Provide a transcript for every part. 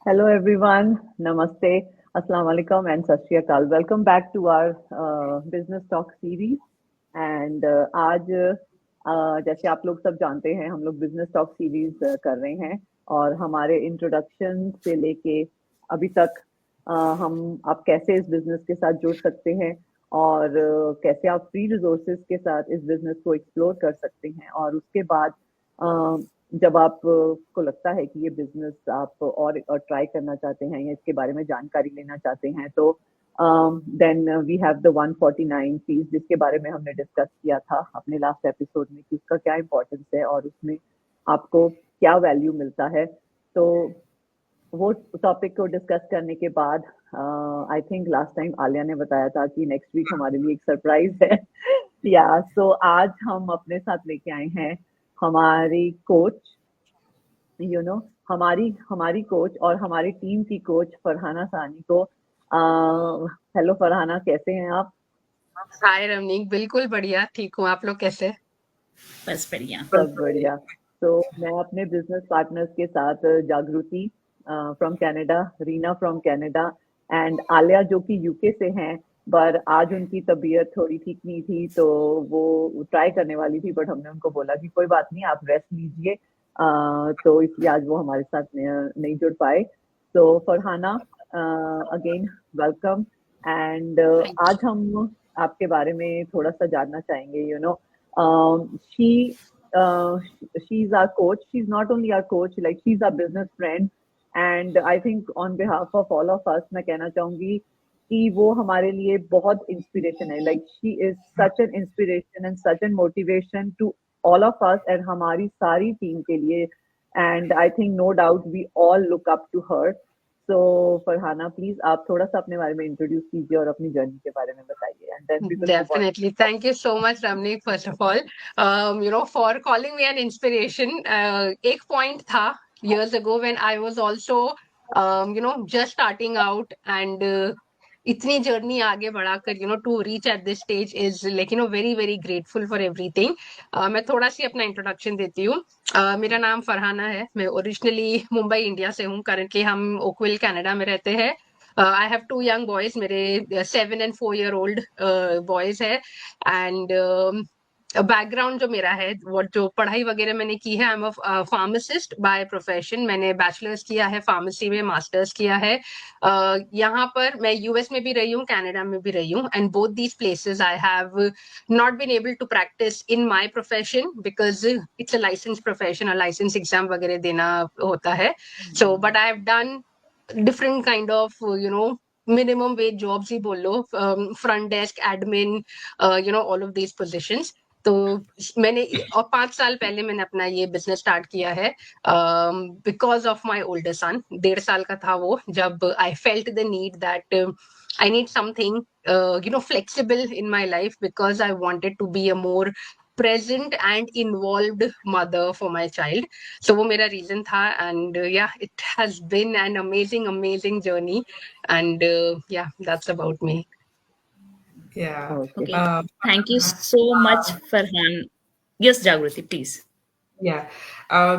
Hello everyone, Namaste, Assalamu alaikum and Sat Shri Akal. Welcome back to our business talk series. And आज जैसे आप लोग सब जानते हैं हम लोग बिजनेस टॉक सीरीज कर रहे हैं और हमारे इंट्रोडक्शन से लेके अभी तक हम आप कैसे इस बिजनेस के साथ जुड़ सकते हैं और कैसे आप फ्री रिसोर्सेज के साथ इस बिजनेस को एक्सप्लोर कर सकते हैं और उसके बाद जब आप को लगता है कि ये बिजनेस आप और ट्राई करना चाहते हैं या इसके बारे में जानकारी लेना चाहते हैं तो then we have the 149 fees जिसके बारे में हमने डिस्कस किया था अपने लास्ट एपिसोड में कि उसका क्या इम्पोर्टेंस है और उसमें आपको क्या वैल्यू मिलता है। तो वो टॉपिक को डिस्कस करने के बाद I think last time Alia ने बताया था कि नेक्स्ट वीक हमारे लिए एक सरप्राइज है। या सो आज हम अपने साथ लेके आए हैं हमारी कोच, यू नो हमारी हमारी कोच और हमारी टीम की कोच फरहाना सानी को। हेलो फरहाना, कैसे हैं आप? हाय रमनीक, बिल्कुल बढ़िया, ठीक हूँ। आप लोग कैसे? बस बढ़िया। सब बढ़िया। तो मैं अपने बिजनेस पार्टनर्स के साथ जागृति from Canada, Reena from Canada and Alia जो कि यूके से हैं, पर आज उनकी तबीयत थोड़ी ठीक नहीं थी तो वो ट्राई करने वाली थी, बट हमने उनको बोला कि कोई बात नहीं, आप रेस्ट लीजिए। तो इसलिए आज वो हमारे साथ नहीं जुड़ पाए। तो फरहाना, अगेन वेलकम एंड आज हम आपके बारे में थोड़ा सा जानना चाहेंगे। She uh, she's our coach. She's not only our coach, like she's our business friend. And I think on behalf of all of us, मैं कहना चाहूंगी कि वो हमारे लिए बहुत इंस्पिरेशन है। Like she is such an inspiration and such an motivation to all of us and हमारी सारी टीम के लिए। And I think no doubt we all look up to her. So Farhana, please आप थोड़ा सा अपने बारे में इंट्रोड्यूस कीजिए और अपनी जर्नी के बारे में बताइए and then we will move on. Definitely. Thank you so much, Ramnik, first of all, for calling me an inspiration. एक point था years ago when I was also, just starting out and इतनी journey आगे बढ़ाकर to reach at this stage is like very very grateful for everything. मैं थोड़ा सी अपना introduction देती हूँ। मेरा नाम फरहाना है। मैं ओरिजिनली मुंबई इंडिया से हूँ। करंटली हम ओकविल कनाडा में रहते हैं। I have two young boys, मेरे 7 and 4 year old बॉयज है। एंड बैकग्राउंड जो मेरा है, वो जो पढ़ाई वगैरह मैंने की है, I am a pharmacist by profession. मैंने बैचलर्स किया है फार्मेसी में, मास्टर्स किया है। यहाँ पर मैं यूएस में भी रही हूँ, कनाडा में भी रही हूँ, and both these places I have not been able to practise in my profession because it's a licence profession, licence exam वगैरह देना होता है। So but I have done different kind of minimum wage jobs ही बोल लो, front desk admin, all of these positions। तो मैंने और 5 साल पहले मैंने अपना ये बिजनेस स्टार्ट किया है बिकॉज ऑफ माय ओल्डर सन। 1.5 साल का था वो जब I felt the need that I need something flexible in my life because I wanted to be a more present and involved mother for my child। So वो मेरा reason था and it has been an amazing journey and that's about me। Yeah. Okay. Okay. Thank you so much, Farhan. Yes, Jagriti, please. या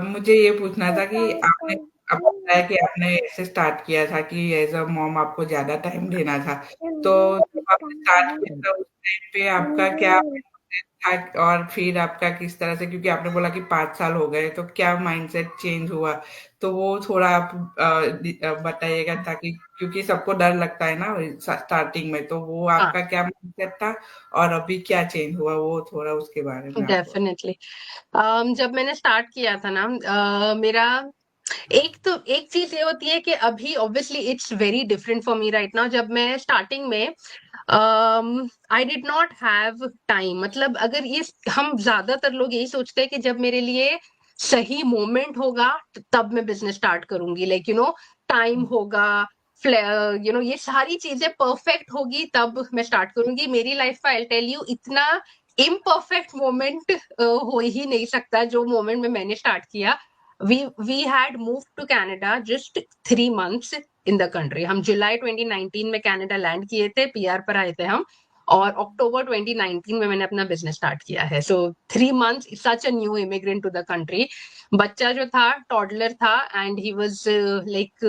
मुझे ये पूछना था कि आपने बताया कि आपने ऐसे स्टार्ट किया था कि एज अ मॉम आपको ज्यादा टाइम देना था, तो जब आपने स्टार्ट किया था उस टाइम पे आपका क्या mindset था और फिर आपका किस तरह से, क्योंकि आपने बोला कि 5 साल हो गए, तो क्या माइंडसेट चेंज हुआ, तो वो थोड़ा आप बताइएगा, ताकि क्योंकि सबको डर लगता है ना स्टार्टिंग में, तो वो आपका क्या माइंडसेट था और अभी क्या चेंज हुआ, वो थोड़ा उसके बारे में आप डेफिनेटली। जब मैंने स्टार्ट किया था ना, मेरा एक चीज ये होती है कि अभी obviously it's very different for me right now. जब मैं स्टार्टिंग में I did not have time, मतलब अगर ये हम ज्यादातर लोग यही सोचते हैं कि जब मेरे लिए सही मोमेंट होगा तब मैं बिजनेस स्टार्ट करूंगी, लाइक टाइम होगा, ये सारी चीजें परफेक्ट होगी तब मैं स्टार्ट करूंगी। मेरी लाइफ का आई टेल यू इतना इम्परफेक्ट मोमेंट हो ही नहीं सकता जो मोमेंट में मैंने स्टार्ट किया। we had moved to Canada just 3 months in the country। हम जुलाई 2019 में कनाडा लैंड किए थे, पीआर पर आए थे हम। और अक्टूबर 2019 में मैंने अपना बिजनेस स्टार्ट किया है. So 3 months, such a new immigrant to the country. बच्चा जो था टॉडलर था and he was like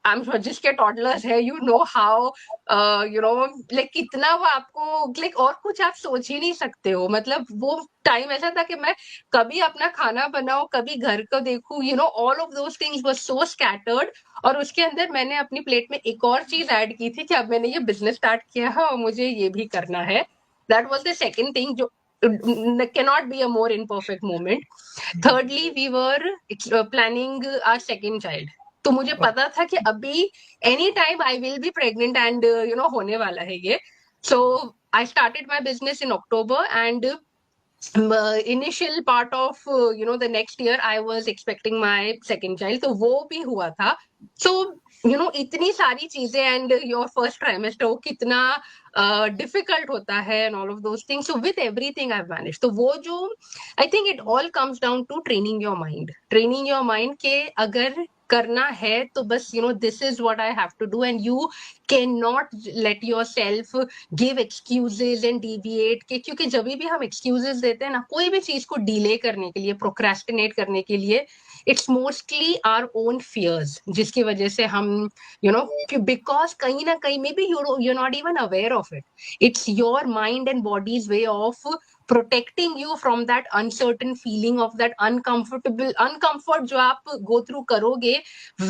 I am sure जिसके टॉडलर्स है यू नो हाउ लाइक कितना वो आपको लाइक और कुछ आप सोच ही नहीं सकते हो. मतलब वो टाइम ऐसा था कि मैं कभी अपना खाना बनाऊं, कभी घर को देखूं, all of those things were so scattered. और उसके अंदर मैंने अपनी प्लेट में एक और चीज ऐड की थी कि अब मैंने ये बिजनेस स्टार्ट किया है और मुझे ये भी करना है. That was the second thing जो cannot be a more imperfect moment. Thirdly, we were planning our second child. तो मुझे पता था कि अभी any time I will be pregnant and होने वाला है ये. So I started my business in October and initial part of the next year I was expecting my second child, तो वो भी हुआ था. So इतनी सारी चीजें and your first trimester वो कितना difficult होता है and all of those things. So with everything I've managed. तो वो जो I think it all comes down to training your mind के अगर करना है तो बस this is what I have to do and you cannot let yourself give excuses and deviate के, क्योंकि जब भी हम excuses देते हैं ना कोई भी चीज को डिले करने के लिए, procrastinate करने के लिए, it's mostly our own fears जिसकी वजह से हम because कहीं ना कहीं maybe you're not even aware of it. It's your mind and body's way of protecting you from that uncertain feeling of that uncomfort जो आप go through करोगे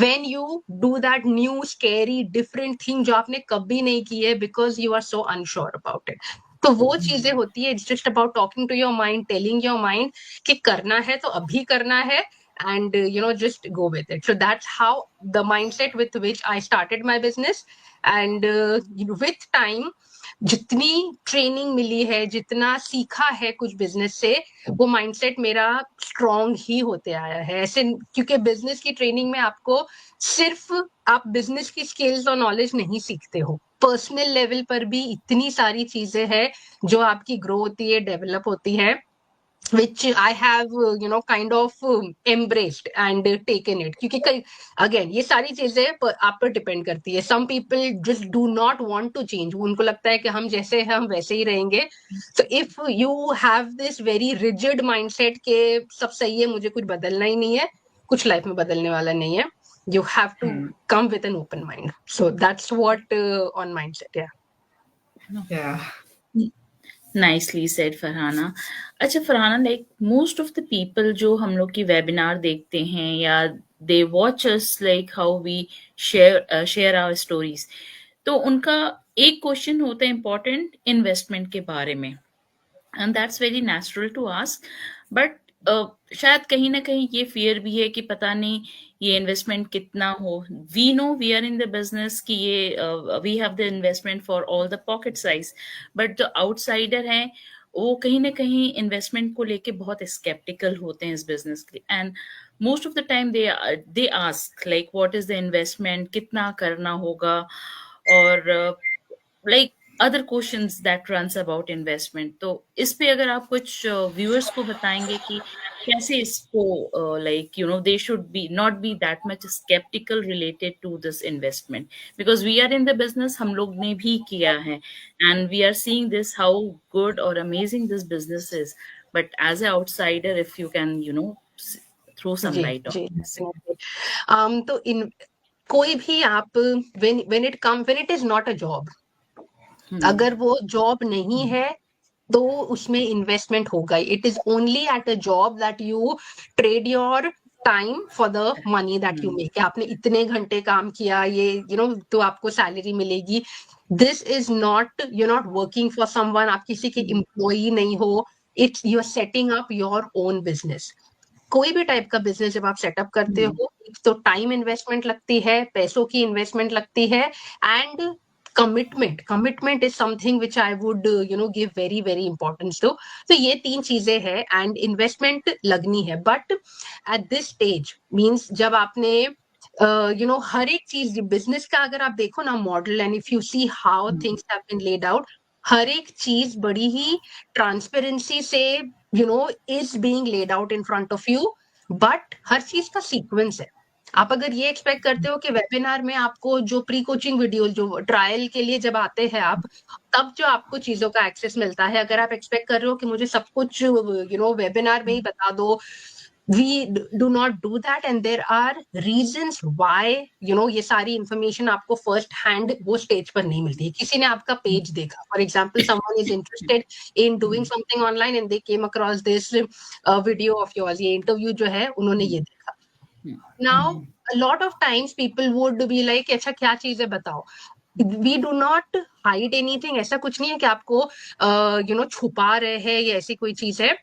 when you do that new scary different thing जो आपने कभी नहीं की है because you are so unsure about it. तो वो चीजें होती है. It's just about talking to your mind, telling your mind कि करना है तो अभी करना है and just go with it. So that's how the mindset with which I started my business. And with time जितनी ट्रेनिंग मिली है, जितना सीखा है कुछ बिजनेस से, वो माइंडसेट मेरा स्ट्रॉन्ग ही होते आया है. ऐसे क्योंकि बिजनेस की ट्रेनिंग में आपको सिर्फ आप बिजनेस की स्किल्स और नॉलेज नहीं सीखते हो, पर्सनल लेवल पर भी इतनी सारी चीजें हैं जो आपकी ग्रो होती है, डेवलप होती है, which I have kind of embraced and taken it. क्योंकि again ये सारी चीजें आप पर डिपेंड करती है. Some people just do not want to change. उनको लगता है कि हम जैसे हैं हम वैसे ही रहेंगे. So if you have this very rigid mindset के सब सही है, मुझे कुछ बदलना ही नहीं है, कुछ लाइफ में बदलने वाला नहीं है, you have to come with an open mind. So that's what on mindset. Yeah. Nicely said, Farhana. अच्छा Farhana, like most of the people जो हम लोग की वेबिनार देखते हैं या they watch us like how we share our stories, तो उनका एक क्वेश्चन होता है important इन्वेस्टमेंट के बारे में, and that's very natural to ask, but शायद कहीं ना कहीं ये फियर भी है कि पता नहीं ये इन्वेस्टमेंट कितना हो. We know we are in the business कि ये we have the investment for all the pocket size, but जो आउटसाइडर हैं वो कहीं ना कहीं इन्वेस्टमेंट को लेके बहुत स्केप्टिकल होते हैं इस बिजनेस के, and most of the time they ask like what is the investment, कितना करना होगा, और like other questions that runs about investment. तो इस पे अगर आप कुछ viewers को बताएंगे कि कैसे इसको like they should be not be that much skeptical related to this investment, because we are in the business, हम लोग ने भी किया है, and we are seeing this how good or amazing this business is, but as an outsider if you can throw some light on this. तो इन कोई भी आप when it is not a job, अगर वो जॉब नहीं है तो उसमें इन्वेस्टमेंट होगा. It is only at a job that you trade your time for the money that you make. आपने इतने घंटे काम किया, ये तो आपको सैलरी मिलेगी. This is not you not working for someone, आप किसी के एम्प्लॉई नहीं हो. It's you are setting up your own business. कोई भी टाइप का बिजनेस जब आप सेटअप करते हो तो टाइम इन्वेस्टमेंट लगती है, पैसों की इन्वेस्टमेंट लगती है, and commitment is something which I would give very very importance to. तो ये तीन चीजें हैं एंड इन्वेस्टमेंट लगनी है. But at this stage means जब आपने हर एक चीज बिजनेस का अगर आप देखो ना model, and if you see how things have been laid out, हर एक चीज बड़ी ही ट्रांसपेरेंसी से is being laid out in front of you, but हर चीज का सीक्वेंस है. आप अगर ये एक्सपेक्ट करते हो कि वेबिनार में आपको जो प्री कोचिंग वीडियो जो ट्रायल के लिए जब आते हैं आप, तब जो आपको चीजों का एक्सेस मिलता है, अगर आप एक्सपेक्ट कर रहे हो कि मुझे सब कुछ वेबिनार में ही बता दो, we do not do that, and there are reasons why ये सारी इंफॉर्मेशन आपको फर्स्ट हैंड वो स्टेज पर नहीं मिलती है. किसी ने आपका पेज देखा, for example someone is interested in doing something online and they came across this video of yours, ये इंटरव्यू जो है उन्होंने ये देखा. Now a lot of times people would be like, अच्छा क्या चीज है बताओ. We do not hide anything, ऐसा कुछ नहीं है कि आपको छुपा रहे हैं या ऐसी कोई चीज है,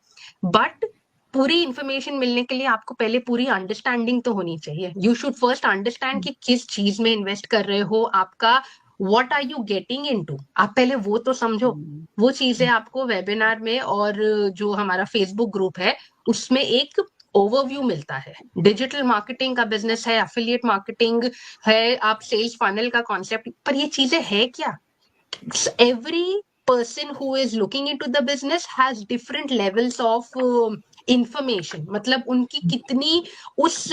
बट पूरी इंफॉर्मेशन मिलने के लिए आपको पहले पूरी अंडरस्टैंडिंग तो होनी चाहिए. यू शुड फर्स्ट अंडरस्टैंड कि किस चीज में इन्वेस्ट कर रहे हो, आपका what are you getting into, आप पहले वो तो समझो. वो चीजें आपको वेबिनार में और जो हमारा फेसबुक ग्रुप है उसमें एक ओवरव्यू मिलता है. डिजिटल मार्केटिंग का बिजनेस है, एफिलिएट मार्केटिंग है, आप सेल्स फनल का कॉन्सेप्ट, पर ये चीजें है क्या? Every person who is looking into the business has different levels of information. मतलब उनकी कितनी उस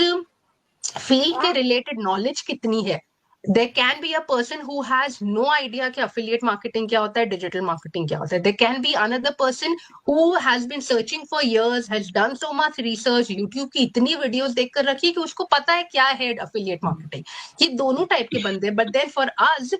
फील्ड के रिलेटेड नॉलेज कितनी है. There can be a person who has no idea कि affiliate marketing क्या होता है, digital marketing क्या होता है. There can be another person who has been searching for years, has done so much research, YouTube की इतनी videos देख कर रखी कि उसको पता है क्या है affiliate marketing. ये दोनों टाइप के बंदे. But then for us,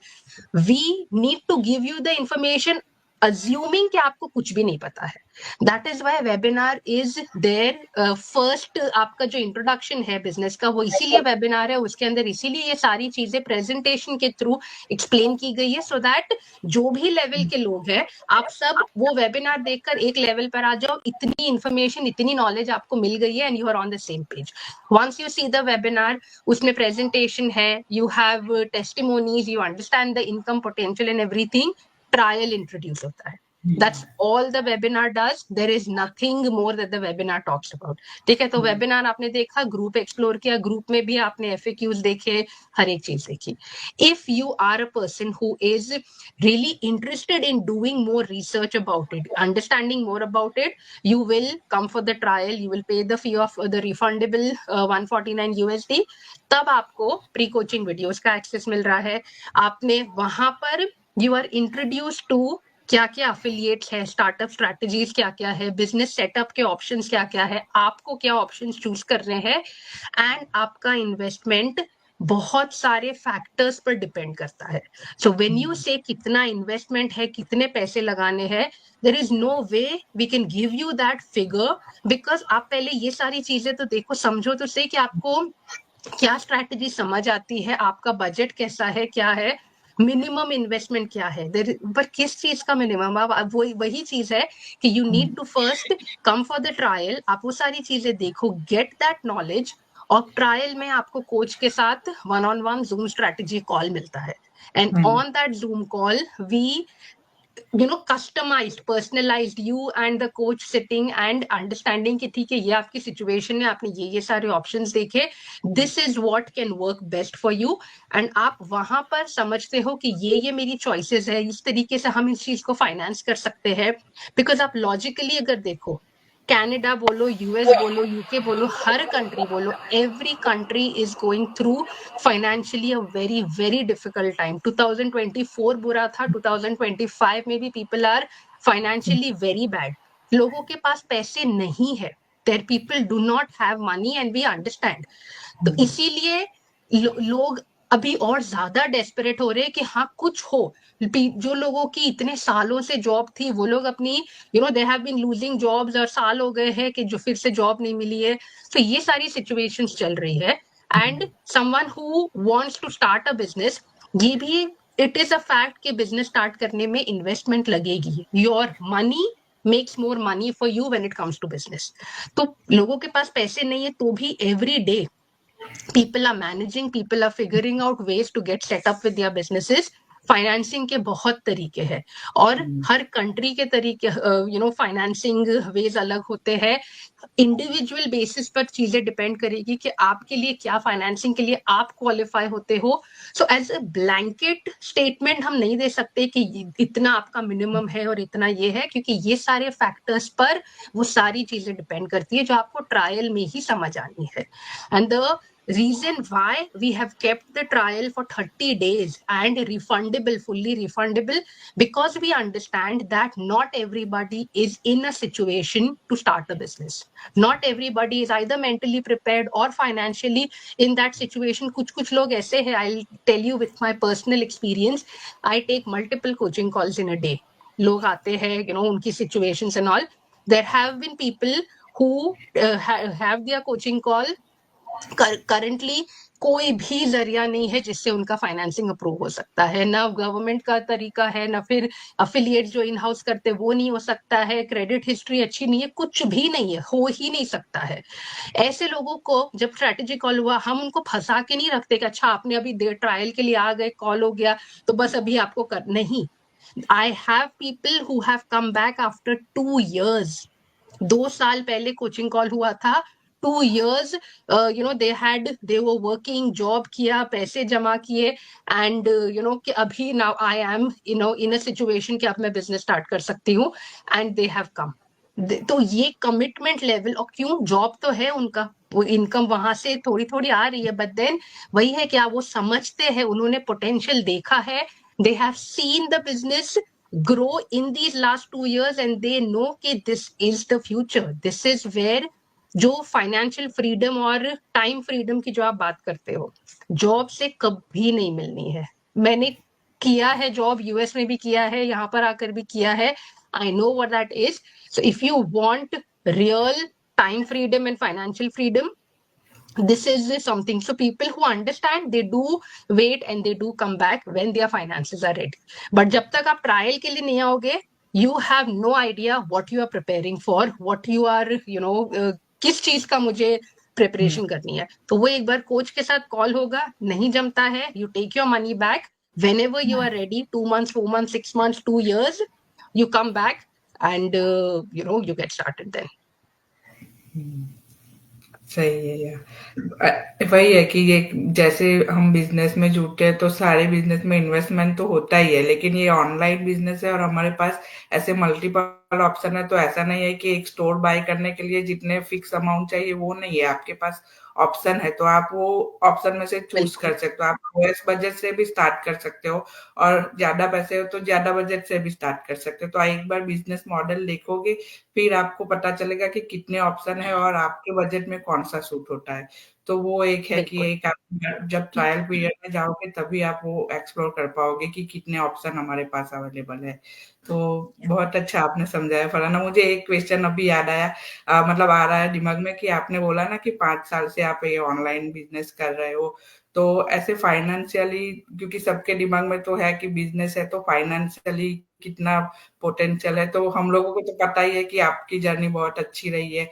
we need to give you the information assuming कि आपको कुछ भी नहीं पता है. That is why webinar is there. First आपका जो इंट्रोडक्शन है बिजनेस का वो इसीलिए वेबिनार है, उसके अंदर इसीलिए ये सारी चीजें प्रेजेंटेशन के थ्रू एक्सप्लेन की गई है, सो दैट जो भी लेवल के लोग हैं आप सब वो वेबिनार देखकर एक लेवल पर आ जाओ. इतनी इंफॉर्मेशन, इतनी नॉलेज आपको मिल गई है and you are on the same page. Once you see the webinar, उसमें प्रेजेंटेशन है, you have testimonies, you understand the income potential and everything. Trial introduce होता है. That's all the webinar does. There is nothing more that the webinar talks about. ठीक है, तो webinar आपने देखा, group explore किया, ग्रुप में भी आपने FAQs देखे, हर एक चीज देखी. If you are a person who is really interested in doing more research about it, understanding more about it, you will come for the trial. You will pay the fee of the refundable $149 USD. तब आपको pre coaching videos का access मिल रहा है. आपने वहां पर you are introduced to क्या क्या अफिलिएट्स है, स्टार्टअप स्ट्रैटेजीज क्या क्या है, बिजनेस सेटअप के ऑप्शंस क्या क्या है, आपको क्या ऑप्शंस चूज करने हैं, एंड आपका इन्वेस्टमेंट बहुत सारे फैक्टर्स पर डिपेंड करता है. सो व्हेन यू से कितना इन्वेस्टमेंट है, कितने पैसे लगाने हैं, there is no way we can give you that figure, because आप पहले ये सारी चीजें तो देखो, समझो तो सही कि आपको क्या स्ट्रैटेजी समझ आती है, आपका बजट कैसा है, क्या है, मिनिमम इन्वेस्टमेंट क्या है. पर किस चीज का मिनिमम, अब वही चीज है कि you need to first come for the trial. आप वो सारी चीजें देखो, गेट दैट नॉलेज, और ट्रायल में आपको कोच के साथ 1-on-1 जूम स्ट्रैटेजी कॉल मिलता है. And on that Zoom call we customized, personalized, you and the coach sitting and understanding कि ठीक है ये आपकी सिचुएशन है, आपने ये सारे ऑप्शंस देखे, this is what can work best for you, and आप वहां पर समझते हो कि ये मेरी चॉइसेस है, इस तरीके से हम इस चीज को फाइनेंस कर सकते हैं. बिकॉज आप लॉजिकली अगर देखो, कनाडा बोलो, यूएस बोलो, यूके बोलो, हर कंट्री बोलो, every country is going through financially a very very difficult time. 2024 बुरा था, 2025 में भी people are financially very bad. लोगों के पास पैसे नहीं है, there people do not have money and we understand. तो इसीलिए लोग अभी और ज्यादा डेस्परेट हो रहे हैं कि हाँ कुछ हो. जो लोगों की इतने सालों से जॉब थी, वो लोग अपनी they have been losing jobs, और साल हो गए हैं कि जो फिर से जॉब नहीं मिली है. तो ये सारी सिचुएशंस चल रही है. And someone who wants to start a business, ये भी इट इज अ फैक्ट कि बिजनेस स्टार्ट करने में इन्वेस्टमेंट लगेगी. Your money makes more money for you when it comes to business. तो लोगों के पास पैसे नहीं है तो भी every day people are managing, people are figuring out ways to get set up with their businesses. Financing के बहुत तरीके हैं, और हर कंट्री के तरीके फाइनेंसिंग वेज अलग होते हैं. इंडिविजुअल बेसिस पर चीजें डिपेंड करेगी कि आपके लिए क्या फाइनेंसिंग के लिए आप क्वालिफाई होते हो. So as a blanket statement हम नहीं दे सकते कि इतना आपका मिनिमम है और इतना ये है, क्योंकि ये सारे फैक्टर्स पर वो सारी चीजें डिपेंड करती है जो आपको ट्रायल में ही समझ आनी है. And the reason why we have kept the trial for 30 days and refundable, fully refundable, because we understand that not everybody is in a situation to start a business. Not everybody is either mentally prepared or financially in that situation. कुछ लोग ऐसे हैं, I'll tell you with my personal experience, I take multiple coaching calls in a day. लोग आते हैं, उनकी situations and all. There have been people who have their coaching call. Currently कोई भी जरिया नहीं है जिससे उनका फाइनेंसिंग अप्रूव हो सकता है, ना गवर्नमेंट का तरीका है, ना फिर अफिलिएट जो इन हाउस करते वो नहीं हो सकता है, क्रेडिट हिस्ट्री अच्छी नहीं है, कुछ भी नहीं है, हो ही नहीं सकता है। ऐसे लोगों को जब स्ट्रेटेजी कॉल हुआ, हम उनको फंसा के नहीं रखते कि अच्छा आपने अभी ट्रायल के लिए आ गए, कॉल हो गया तो बस अभी आपको कर, नहीं। I have people who have come back after 2 years। 2 साल पहले कोचिंग कॉल हुआ था, 2 years, they were working, job किया, पैसे जमा किए, एंड कि अभी now I am in a situation कि अब मैं बिजनेस स्टार्ट कर सकती हूँ, एंड दे हैव कम। तो ये कमिटमेंट लेवल, और क्यों, जॉब तो है उनका, वो इनकम वहां से थोड़ी थोड़ी आ रही है, बट देन वही है क्या, वो समझते हैं, उन्होंने पोटेंशियल देखा है, they have seen the business grow in these last 2 years and they know कि this is the future, this is where जो फाइनेंशियल फ्रीडम और टाइम फ्रीडम की जो आप बात करते हो, जॉब से कभी नहीं मिलनी है। मैंने किया है जॉब, यूएस में भी किया है, यहाँ पर आकर भी किया है, I know what that is. So if you want real time freedom and financial freedom, this is something. So people who understand, they do wait and they do come back when their finances are ready. But जब तक आप trial के लिए नहीं आओगे, you have no idea what you are preparing for, what you are, किस चीज का मुझे प्रिपरेशन करनी है। तो वो एक बार कोच के साथ कॉल होगा, नहीं जमता है, you take your money back whenever you are ready, 2 months, 4 months, 6 months, 2 years, you come back and you get started then. सही है यार। वही है कि ये जैसे हम बिजनेस में जुटते हैं तो सारे बिजनेस में इन्वेस्टमेंट तो होता ही है, लेकिन ये ऑनलाइन बिजनेस है और हमारे पास ऐसे मल्टीपल ऑप्शन है, तो ऐसा नहीं है कि एक स्टोर बाय करने के लिए जितने फिक्स अमाउंट चाहिए वो नहीं है, आपके पास ऑप्शन है, तो आप वो ऑप्शन में से चूज कर सकते हो। आप लोएस्ट बजट से भी स्टार्ट कर सकते हो और ज्यादा पैसे हो तो ज्यादा बजट से भी स्टार्ट कर सकते हो। तो एक बार बिजनेस मॉडल देखोगे फिर आपको पता चलेगा कि कितने ऑप्शन है और आपके बजट में कौन सा सूट होता है। तो वो एक है कि एक आप जब ट्रायल पीरियड में जाओगे तभी आप वो एक्सप्लोर कर पाओगे कि कितने ऑप्शन हमारे पास अवेलेबल है। तो बहुत अच्छा आपने समझाया फरहाना। मुझे एक क्वेश्चन अभी याद आया, मतलब आ रहा है दिमाग में कि आपने बोला ना कि 5 साल से आप ये ऑनलाइन बिजनेस कर रहे हो, तो ऐसे फाइनेंशियली, क्योंकि सबके दिमाग में तो है कि बिजनेस है तो फाइनेंशियली कितना पोटेंशियल है, तो हम लोगों को तो पता ही है कि आपकी जर्नी बहुत अच्छी रही है।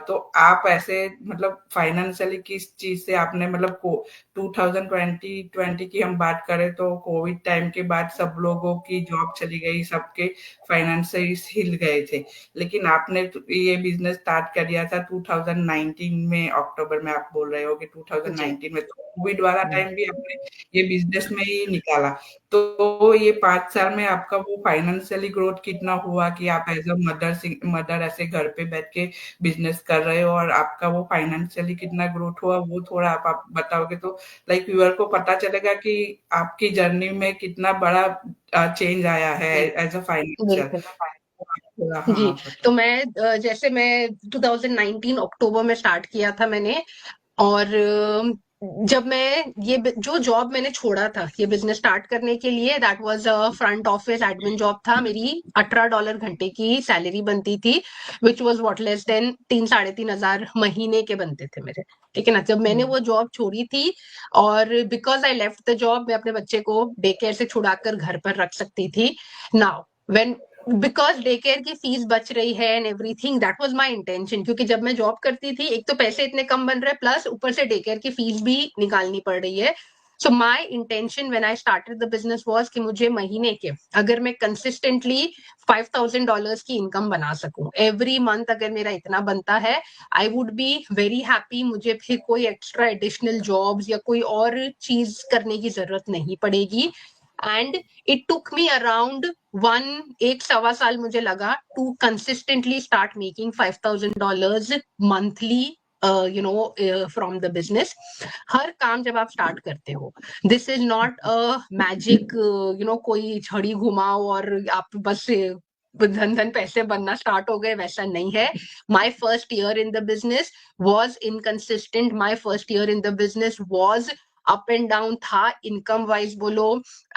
तो आप ऐसे मतलब फाइनेंशियली किस चीज से आपने मतलब को 2020 की हम बात करें तो कोविड टाइम के बाद सब लोगों की जॉब चली गई, सबके फाइनेंशियली हिल गए थे, लेकिन आपने ये बिजनेस स्टार्ट कर दिया था 2019 में, अक्टूबर में आप बोल रहे हो कि 2019 में, तो कोविड वाला टाइम भी आपने ये बिजनेस में ही निकाला। तो ये 5 साल में आपका वो फाइनेंशियली ग्रोथ कितना हुआ कि आप एज अ मदर ऐसे घर पे बैठ के बिजनेस कर रहे हो और आपका वो फाइनेंशियली कितना ग्रोथ हुआ, वो थोड़ा आप बताओगे तो लाइक व्यूअर को पता चलेगा कि आपकी जर्नी में कितना बड़ा चेंज आया है एज अ फाइनेंशियल। जी, तो मैं जैसे मैं 2019 अक्टूबर में स्टार्ट किया था मैंने, और जब मैं ये जो जॉब मैंने छोड़ा था ये बिजनेस स्टार्ट करने के लिए, that was a front office admin job था। मेरी $18 घंटे की सैलरी बनती थी, which was what less than 3-3.5 हजार महीने के बनते थे मेरे, ठीक है ना। जब मैंने वो जॉब छोड़ी थी, और because I left the job, मैं अपने बच्चे को डे केयर से छुड़ाकर घर पर रख सकती थी। Now when because day care की फीस बच रही है and everything, that was my intention, क्योंकि जब मैं जॉब करती थी एक तो पैसे इतने कम बन रहे, प्लस ऊपर से डे केयर की फीस भी निकालनी पड़ रही है। So my intention when I started the business was कि मुझे महीने के, अगर मैं कंसिस्टेंटली $5,000 की इनकम बना सकूं एवरी मंथ, अगर मेरा इतना बनता है, I would be very happy. मुझे फिर कोई एक्स्ट्रा एडिशनल जॉब्स या कोई और चीज करने की जरूरत नहीं पड़ेगी। And it took me around 1-1.25 साल मुझे लगा to consistently start making $5,000 monthly from the business. हर काम जब आप स्टार्ट करते हो, this is not a magic, कोई छड़ी घुमाओ और आप बस धन पैसे बनना स्टार्ट हो गए, वैसा नहीं है. My first year in the business was inconsistent. My first year in the business was up and down था, इनकम वाइज बोलो,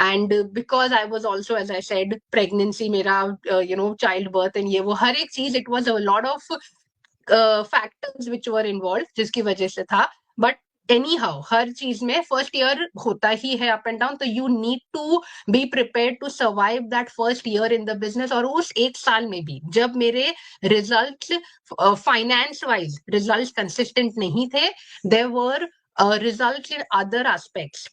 and because I was also, as I said, pregnancy मेरा, चाइल्ड बर्थ एंड ये वो हर एक चीज, it was a lot of factors which were involve, जिसकी वजह से था. बट एनी हाउ हर चीज में फर्स्ट ईयर होता ही है अप एंड डाउन, तो you need to be prepare to survive that first year in the business. और उस एक साल में भी जब मेरे result, finance wise result consistent नहीं थे, there were result in other aspects,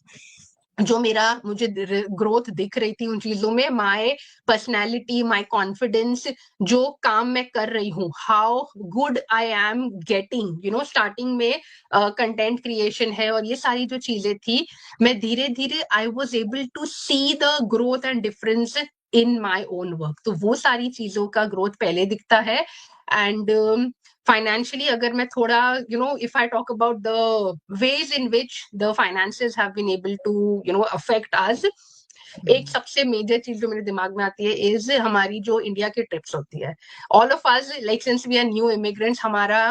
जो मुझे ग्रोथ दिख रही थी उन चीजों में. माय पर्सनैलिटी, माय कॉन्फिडेंस, जो काम मैं कर रही हूँ, how good I am getting, starting में कंटेंट क्रिएशन है और ये सारी जो चीजें थी, मैं धीरे धीरे I was able to see the growth and difference in my own work. तो वो सारी चीजों का ग्रोथ पहले दिखता है. एंड financially, अगर मैं थोड़ा, if I talk about the ways in which the finances have been able to, affect us, एक सबसे मेजर चीज जो मेरे दिमाग में आती है इज हमारी जो इंडिया की ट्रिप्स होती है. All of us, like since we are new immigrants, हमारा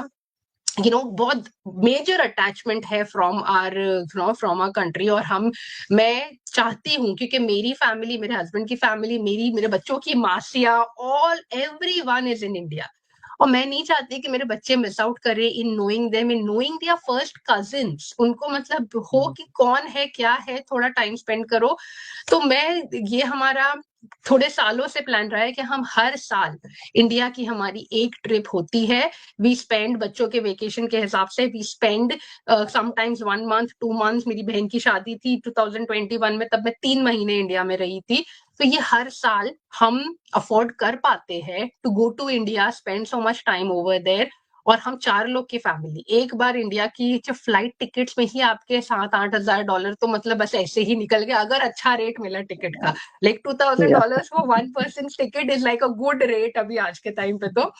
बहुत मेजर अटैचमेंट है फ्रॉम आवर कंट्री. और मैं चाहती हूँ, क्योंकि मेरी फैमिली, मेरे हस्बैंड की फैमिली, मेरे बच्चों की मासिया, एवरीवन इज इन इंडिया. और मैं नहीं चाहती कि मेरे बच्चे मिस आउट करें in knowing their first cousins. उनको मतलब हो कि कौन है, क्या है, थोड़ा टाइम स्पेंड करो. तो ये हमारा थोड़े सालों से प्लान रहा है कि हम हर साल इंडिया की हमारी एक ट्रिप होती है. वी स्पेंड, बच्चों के वेकेशन के हिसाब से we spend sometimes 1 month 2 months. मेरी बहन की शादी थी 2021 में, तब मैं 3 महीने इंडिया में रही थी. तो ये हर साल हम अफोर्ड कर पाते हैं to go to India, spend so much time over there. और हम 4 लोग की फैमिली, एक बार इंडिया की जो फ्लाइट टिकट्स में ही आपके $7,000-8,000 तो मतलब बस ऐसे ही निकल गया, अगर अच्छा रेट मिला टिकट का. Like $2,000 for 1 person ticket is like a good rate अभी आज के टाइम पे. तो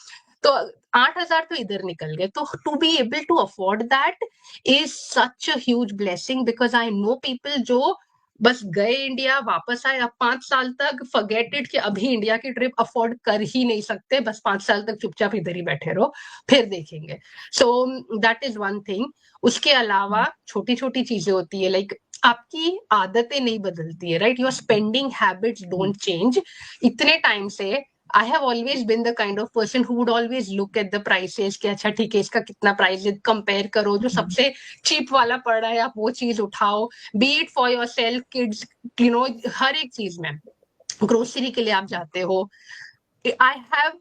8,000 तो इधर निकल गए. तो to be able to afford that is such a huge blessing, because I know people जो बस गए इंडिया, वापस आए, अब 5 साल तक फॉरगेट इट कि अभी इंडिया की ट्रिप अफोर्ड कर ही नहीं सकते, बस 5 साल तक चुपचाप इधर ही बैठे रहो, फिर देखेंगे. So that is one thing. उसके अलावा छोटी छोटी चीजें होती है, लाइक आपकी आदतें नहीं बदलती है, right? Your spending habits don't change. इतने टाइम से I have always been the kind of person who would always look at the prices कि अच्छा ठीक है, इसका कितना प्राइस है, कंपेयर करो, जो सबसे चीप वाला पड़ रहा है आप वो चीज उठाओ. Be it for yourself, kids, हर एक चीज में, ग्रोसरी के लिए आप जाते हो. आई हैव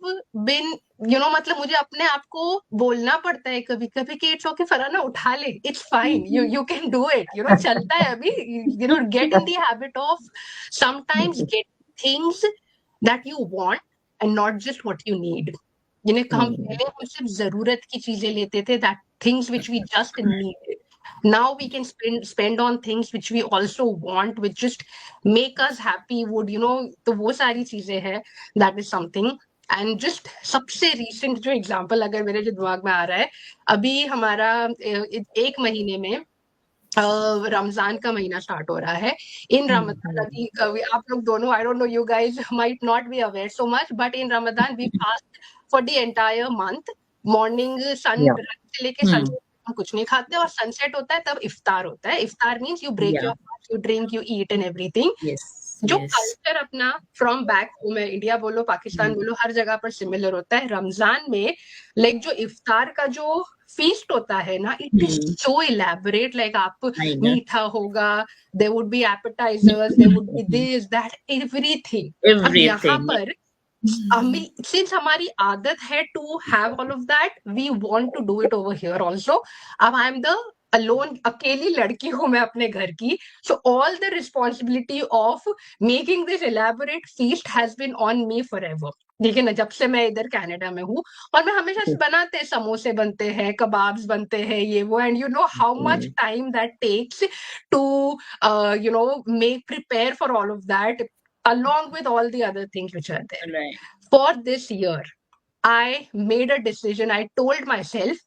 बिन, मतलब मुझे अपने आप को बोलना पड़ता है कभी कभी कि इट्स ओके फरहाना, उठा ले, it's fine, you can do it, चलता है अभी. Get in the habit of sometimes get things that you want and not just what you need. हम पहले सिर्फ जरूरत की चीजें लेते थे, that things which we just needed. Now we can spend on things which we also want, which just make us happy, would तो वो सारी चीजें हैं. that is something. And just सबसे रिसेंट जो एग्जाम्पल अगर मेरे जो दिमाग में आ रहा है, अभी हमारा 1 महीने में रमजान का महीना स्टार्ट हो रहा है. इन रमजान, अभी आप लोग दोनों, I don't know, you guys might not be aware so much, but in Ramzan we fast for the entire month. Morning sun से लेके सनसेट हम कुछ नहीं खाते, और सनसेट होता है तब इफ्तार होता है. इफ्तार means you break your fast, you drink, you eat and everything. जो कल्चर अपना फ्रॉम बैक होम है, इंडिया बोलो, पाकिस्तान बोलो, हर जगह पर सिमिलर होता है. रमजान में लाइक जो इफ्तार का जो फीस्ट होता है ना, it is so elaborate. Like आप मीठा होगा, there would be appetisers, there would be this that everything. अब यहाँ पर सिंस हमारी आदत है to have all of that, we want to do it over here also. अब आई एम द अलोन, अकेली लड़की हूं मैं अपने घर की. So all the responsibility of making this elaborate feast has been on me forever. देखिए ना, जब से मैं इधर कनाडा में हूँ, और मैं हमेशा से बनाते हैं, समोसे बनते हैं, कबाब्स बनते हैं, ये वो, and you know how much time that takes to make prepare for all of that, along with all the other things which are there. For this year, I made a decision. I told myself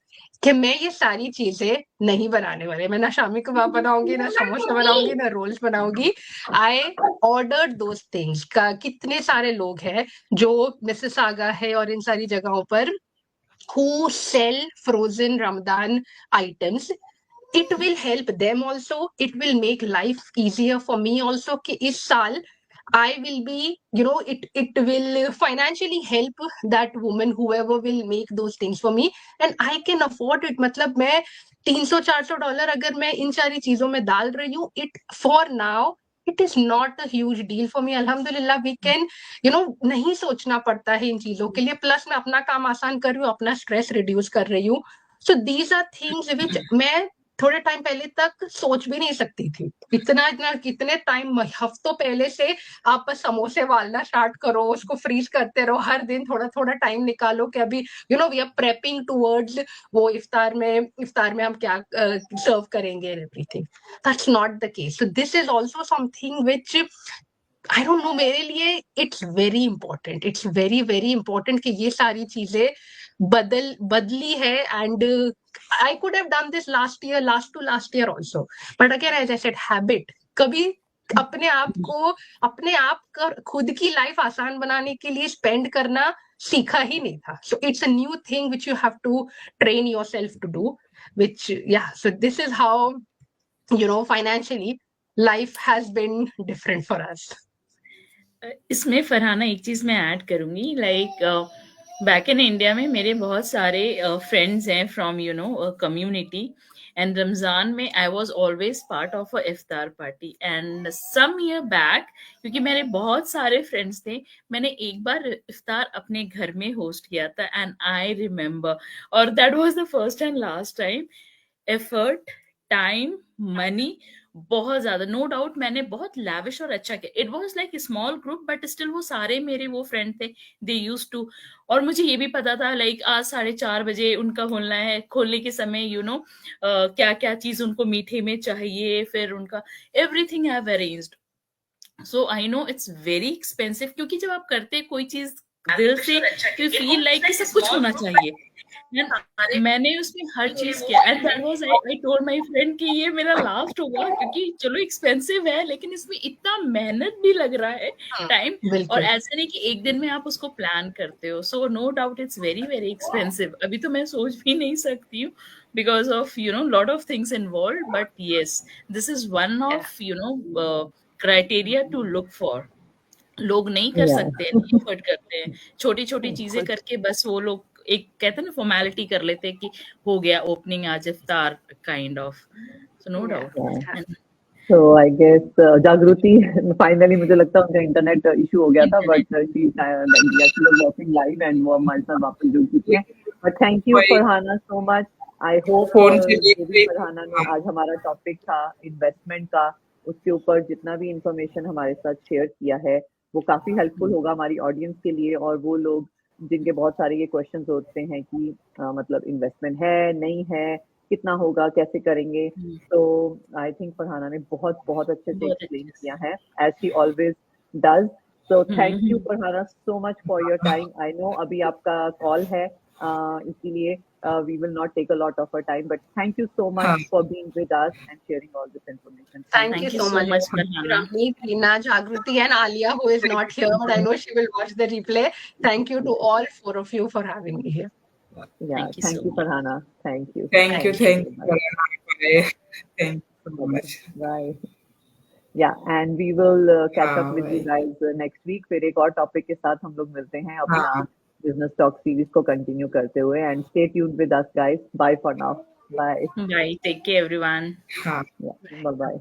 कि मैं ये सारी चीजें नहीं बनाने वाली, मैं ना शामी कबाब बनाऊंगी, ना समोसे बनाऊंगी, ना रोल्स बनाऊंगी। I ordered those things. का कितने सारे लोग हैं जो मिसिसागा है और इन सारी जगहों पर who sell frozen Ramadan items. It will help them also. It will make life easier for me also कि इस साल I will be, it will financially help that woman, whoever will make those things for me, and I can afford it. मतलब मैं $300-400 अगर मैं इन सारी चीजों में डाल रही हूँ, it for now it is not a huge deal for me. अल्हम्दुलिल्लाह we can, नहीं सोचना पड़ता है इन चीजों के लिए, प्लस मैं अपना काम आसान कर रही हूँ, अपना स्ट्रेस रिड्यूस कर रही हूँ. So these are things which मैं थोड़े टाइम पहले तक सोच भी नहीं सकती थी. इतना इतना कितने टाइम, हफ्तों पहले से आप बस समोसे वालना स्टार्ट करो, उसको फ्रीज करते रहो, हर दिन थोड़ा थोड़ा टाइम निकालो कि अभी वी आर प्रेपिंग टूवर्ड्स वो इफ्तार में हम क्या सर्व करेंगे and everything. That's not the case. So this is also something which I don't know, मेरे लिए it's very important. It's very very important कि ये सारी चीजें बदली है. And I could have done this last year also, but again as I said, habit. कभी अपने आप का खुद की लाइफ आसान बनाने के लिए स्पेंड करना सीखा ही नहीं था. So it's a new thing which you have to train yourself to do, which so this is how financially life has been different for us. इसमें फरहाना एक चीज मैं ऐड करूंगी, लाइक बैक इन इंडिया में मेरे बहुत सारे friends हैं फ्रॉम कम्युनिटी, एंड रमजान में I was always part of a iftar party. And some year back, क्योंकि मेरे बहुत सारे फ्रेंड्स थे, मैंने एक बार इफ्तार अपने घर में होस्ट किया था. एंड आई रिमेम्बर, और that was the first and last time. Effort, time, money, बहुत ज्यादा, नो डाउट मैंने बहुत लैविश और अच्छा किया. It was like small group, but still वो सारे मेरे वो फ्रेंड थे, दे यूज्ड टू. और मुझे ये भी पता था लाइक आज 4:30 बजे उनका खोलना है, खोलने के समय क्या क्या चीज उनको मीठे में चाहिए, फिर उनका everything have arranged. So I know it's very expensive, क्योंकि जब आप करते कोई चीज दिल से, तो फील लाइक कि सब कुछ होना चाहिए. मैंने उसमें हर चीज किया. And that was, I told my friend कि ये मेरा लास्ट होगा, क्योंकि चलो एक्सपेंसिव है, लेकिन इसमें इतना मेहनत भी लग रहा है, टाइम. और ऐसे नहीं कि एक दिन में आप उसको प्लान करते हो. So no doubt it's very very expensive. अभी तो मैं सोच भी नहीं सकती हूँ, because of lot of things involved. But yes, this is one of criteria to look for. लोग नहीं कर सकते, नहीं अफोर्ड करते हैं, छोटी छोटी चीजें करके बस वो लोग एक कहते हैं ना फॉर्मेलिटी कर लेते हैं कि हो गया ओपनिंग आज इफ्तार kind of. So no doubt. So I guess जागृति finally, मुझे लगता है उनका इंटरनेट इशू हो गया था, but she was watching live and वो हमारे साथ वापस जुड़ चुकी है. But thank you Farhana so much. I hope Farhana ने आज हमारा टॉपिक था इन्वेस्टमेंट का, उसके ऊपर जितना भी इंफॉर्मेशन हमारे साथ शेयर किया है वो काफी हेल्पफुल होगा हमारी ऑडियंस के लिए, और वो लोग जिनके बहुत सारे ये क्वेश्चंस होते हैं कि मतलब इन्वेस्टमेंट है नहीं है, कितना होगा, कैसे करेंगे. तो आई थिंक फरहाना ने बहुत बहुत अच्छे से एक्सप्लेन किया है, as she always does. So thank you Farhana so much for your time. I know अभी आपका कॉल है, इसीलिए we will not take a lot of our time, but thank you so much for being with us and sharing all this information. Thank you so much, Ramni, Tina, Jagruti and Alia, who is not here, but I know she will watch the replay. Thank you to all four of you for having me here. Yeah, thank you Farhana. Thank you. Thank you. Thank you so much. Bye. Yeah, and we will catch up with you guys next week. फिर एक और topic के साथ हम लोग मिलते हैं अपना बिजनेस टॉक सीरीज को कंटिन्यू करते हुए. And stay tuned with us guys. Bye for now. Bye. Bye. Take care everyone. Bye bye.